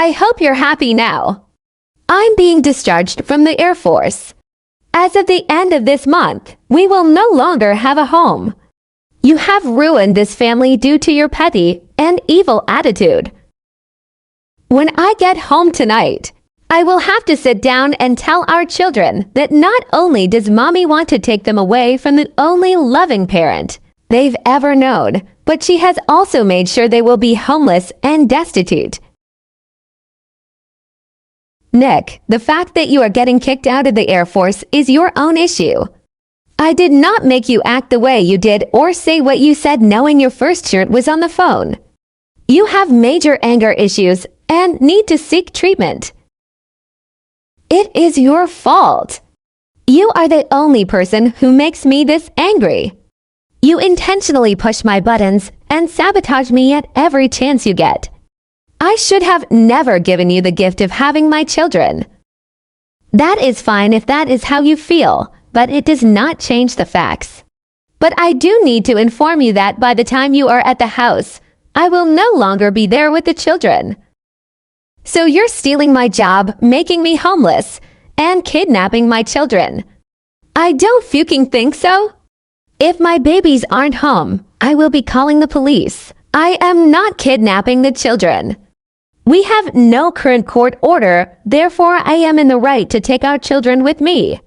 I hope you're happy now. I'm being discharged from the Air Force. As of the end of this month, we will no longer have a home. You have ruined this family due to your petty and evil attitude. When I get home tonight, I will have to sit down and tell our children that not only does Mommy want to take them away from the only loving parent they've ever known, but she has also made sure they will be homeless and destitute. Nick, the fact that you are getting kicked out of the Air Force is your own issue. I did not make you act the way you did or say what you said knowing your first shirt was on the phone. You have major anger issues and need to seek treatment. It is your fault. You are the only person who makes me this angry. You intentionally push my buttons and sabotage me at every chance you get. I should have never given you the gift of having my children. That is fine if that is how you feel, but it does not change the facts. But I do need to inform you that by the time you are at the house, I will no longer be there with the children. So you're stealing my job, making me homeless, and kidnapping my children. I don't fucking think so. If my babies aren't home, I will be calling the police. I am not kidnapping the children. We have no current court order, therefore I am in the right to take our children with me.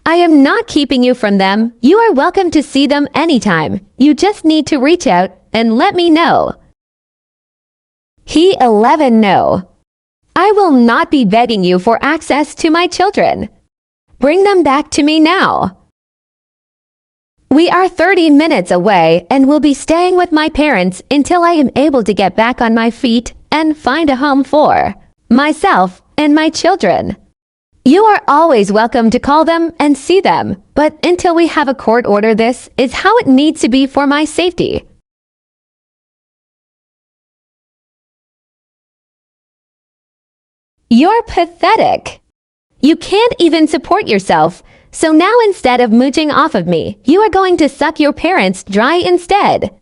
I am not keeping you from them. You are welcome to see them anytime. You just need to reach out and let me know. He 11 No. I will not be begging you for access to my children. Bring them back to me now. We are 30 minutes away and will be staying with my parents until I am able to get back on my feet and find a home for myself and my children. You are always welcome to call them and see them, but until we have a court order, this is how it needs to be for my safety. You're pathetic. You can't even support yourself, so now instead of mooching off of me, you are going to suck your parents dry instead.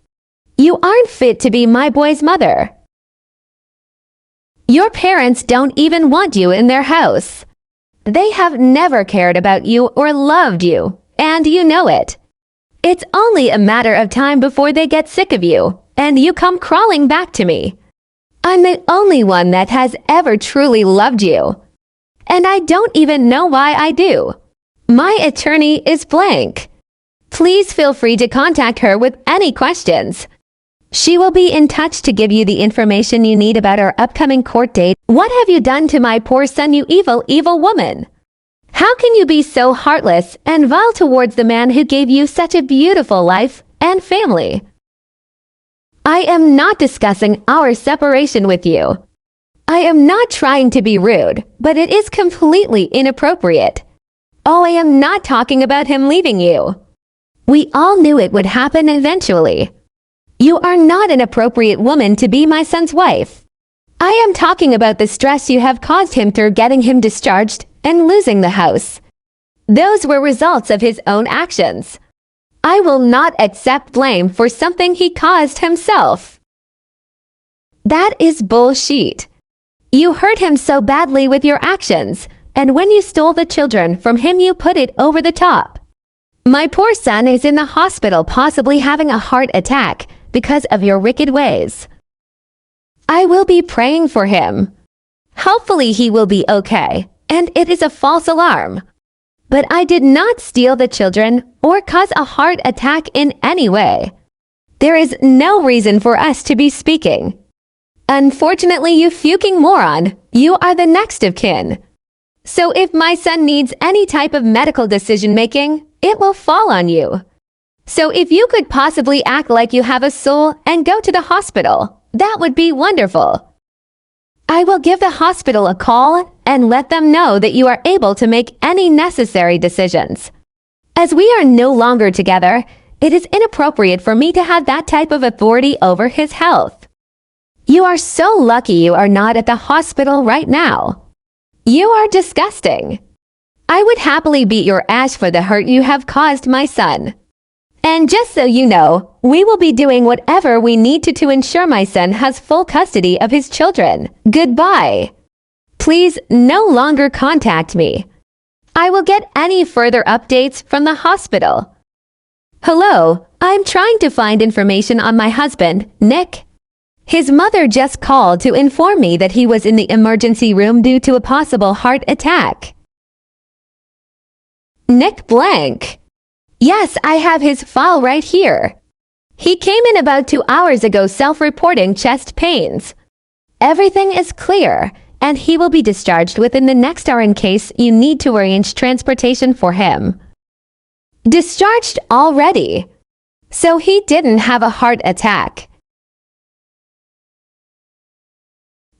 You aren't fit to be my boy's mother. Your parents don't even want you in their house. They have never cared about you or loved you, and you know it. It's only a matter of time before they get sick of you, and you come crawling back to me. I'm the only one that has ever truly loved you. And I don't even know why I do. My attorney is blank. Please feel free to contact her with any questions. She will be in touch to give you the information you need about our upcoming court date. What have you done to my poor son, you evil, evil woman? How can you be so heartless and vile towards the man who gave you such a beautiful life and family? I am not discussing our separation with you. I am not trying to be rude, but it is completely inappropriate. Oh, I am not talking about him leaving you. We all knew it would happen eventually. You are not an appropriate woman to be my son's wife. I am talking about the stress you have caused him through getting him discharged and losing the house. Those were results of his own actions. I will not accept blame for something he caused himself. That is bullshit. You hurt him so badly with your actions, and when you stole the children from him, you put it over the top. My poor son is in the hospital, possibly having a heart attack because of your wicked ways. I will be praying for him. Hopefully he will be okay, and it is a false alarm. But I did not steal the children or cause a heart attack in any way. There is no reason for us to be speaking. Unfortunately, you fucking moron, you are the next of kin. So if my son needs any type of medical decision-making, it will fall on you. So if you could possibly act like you have a soul and go to the hospital, that would be wonderful. I will give the hospital a call and let them know that you are able to make any necessary decisions. As we are no longer together, it is inappropriate for me to have that type of authority over his health. You are so lucky you are not at the hospital right now. You are disgusting. I would happily beat your ass for the hurt you have caused my son. And just so you know, we will be doing whatever we need to ensure my son has full custody of his children. Goodbye. Please no longer contact me. I will get any further updates from the hospital. Hello, I'm trying to find information on my husband, Nick. His mother just called to inform me that he was in the emergency room due to a possible heart attack. Nick blank. Yes, I have his file right here. He came in about 2 hours ago self-reporting chest pains. Everything is clear, and he will be discharged within the next hour in case you need to arrange transportation for him. Discharged already. So he didn't have a heart attack.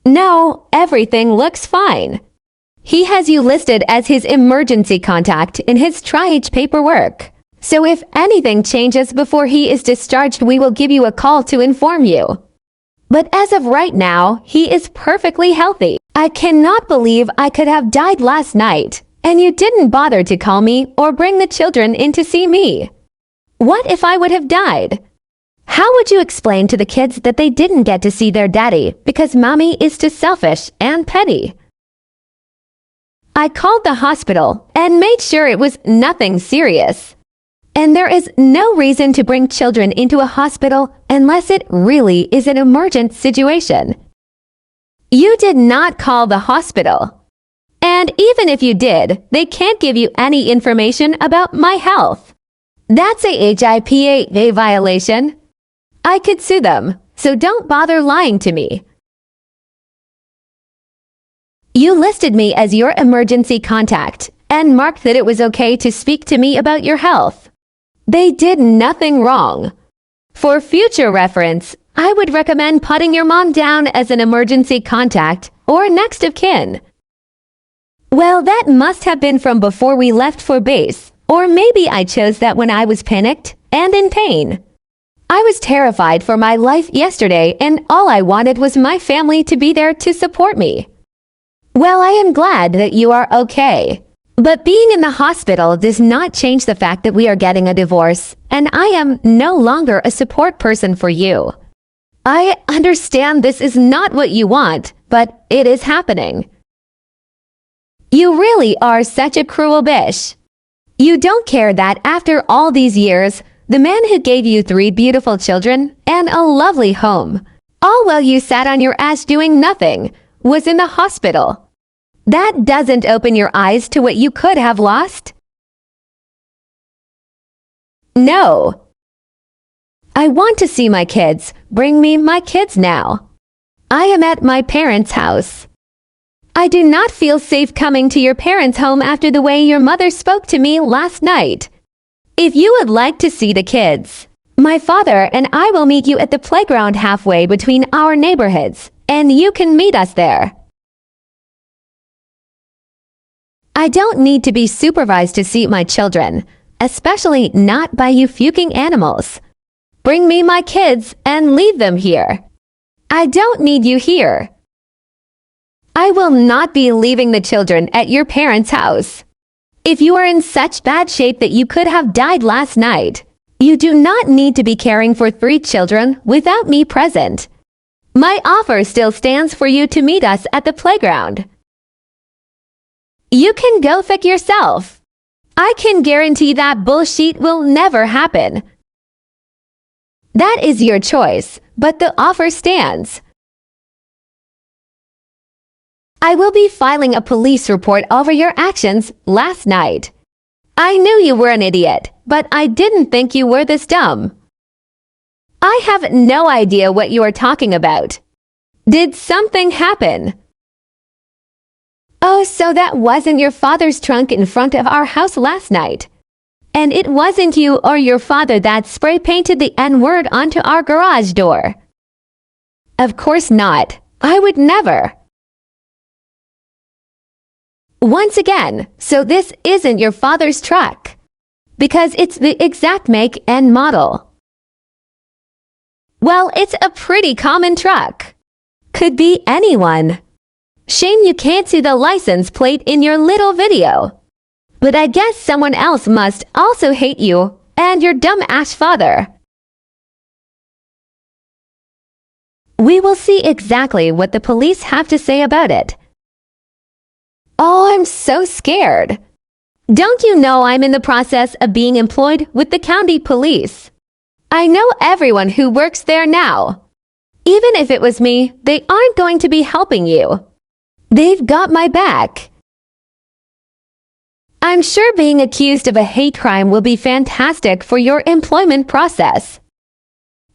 No, everything looks fine. He has you listed as his emergency contact in his triage paperwork. So if anything changes before he is discharged, we will give you a call to inform you. But as of right now, he is perfectly healthy. I cannot believe I could have died last night, and you didn't bother to call me or bring the children in to see me. What if I would have died? How would you explain to the kids that they didn't get to see their daddy because mommy is too selfish and petty? I called the hospital and made sure it was nothing serious. And there is no reason to bring children into a hospital unless it really is an emergent situation. You did not call the hospital. And even if you did, they can't give you any information about my health. That's a HIPAA violation. I could sue them, so don't bother lying to me. You listed me as your emergency contact and marked that it was okay to speak to me about your health. They did nothing wrong. For future reference, I would recommend putting your mom down as an emergency contact or next of kin. Well, that must have been from before we left for base, or maybe I chose that when I was panicked and in pain. I was terrified for my life yesterday, and all I wanted was my family to be there to support me. Well, I am glad that you are okay. But being in the hospital does not change the fact that we are getting a divorce, and I am no longer a support person for you. I understand this is not what you want, but it is happening. You really are such a cruel bitch. You don't care that after all these years, the man who gave you 3 beautiful children and a lovely home, all while you sat on your ass doing nothing, was in the hospital. That doesn't open your eyes to what you could have lost? No. I want to see my kids. Bring me my kids now. I am at my parents' house. I do not feel safe coming to your parents' home after the way your mother spoke to me last night. If you would like to see the kids, my father and I will meet you at the playground halfway between our neighborhoods, and you can meet us there. I don't need to be supervised to see my children, especially not by you fucking animals. Bring me my kids and leave them here. I don't need you here. I will not be leaving the children at your parents' house. If you are in such bad shape that you could have died last night, you do not need to be caring for 3 children without me present. My offer still stands for you to meet us at the playground. You can go fuck yourself. I can guarantee that bullshit will never happen. That is your choice, but the offer stands. I will be filing a police report over your actions last night. I knew you were an idiot, but I didn't think you were this dumb. I have no idea what you are talking about. Did something happen? Oh, so that wasn't your father's trunk in front of our house last night. And it wasn't you or your father that spray painted the N-word onto our garage door. Of course not. I would never. Once again, so this isn't your father's truck. Because it's the exact make and model. Well, it's a pretty common truck. Could be anyone. Shame you can't see the license plate in your little video. But I guess someone else must also hate you and your dumb-ass father. We will see exactly what the police have to say about it. Oh, I'm so scared. Don't you know I'm in the process of being employed with the county police? I know everyone who works there now. Even if it was me, they aren't going to be helping you. They've got my back. I'm sure being accused of a hate crime will be fantastic for your employment process.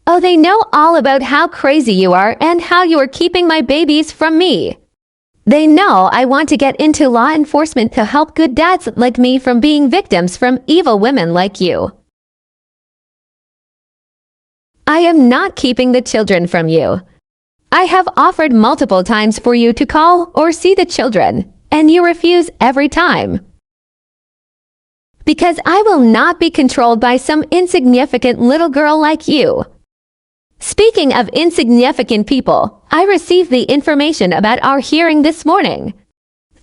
Oh, they know all about how crazy you are and how you are keeping my babies from me. They know I want to get into law enforcement to help good dads like me from being victims from evil women like you. I am not keeping the children from you. I have offered multiple times for you to call or see the children, and you refuse every time. Because I will not be controlled by some insignificant little girl like you. Speaking of insignificant people, I received the information about our hearing this morning.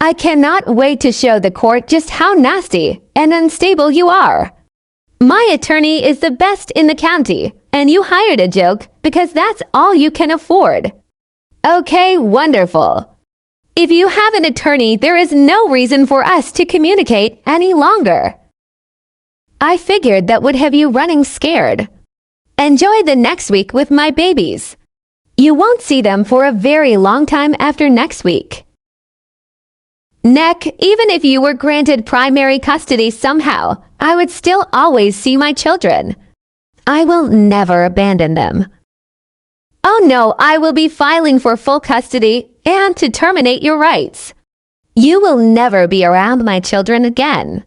I cannot wait to show the court just how nasty and unstable you are. My attorney is the best in the county, and you hired a joke because that's all you can afford. Okay, wonderful. If you have an attorney, there is no reason for us to communicate any longer. I figured that would have you running scared. Enjoy the next week with my babies. You won't see them for a very long time after next week. Nick, even if you were granted primary custody somehow, I would still always see my children. I will never abandon them. Oh no, I will be filing for full custody and to terminate your rights. You will never be around my children again.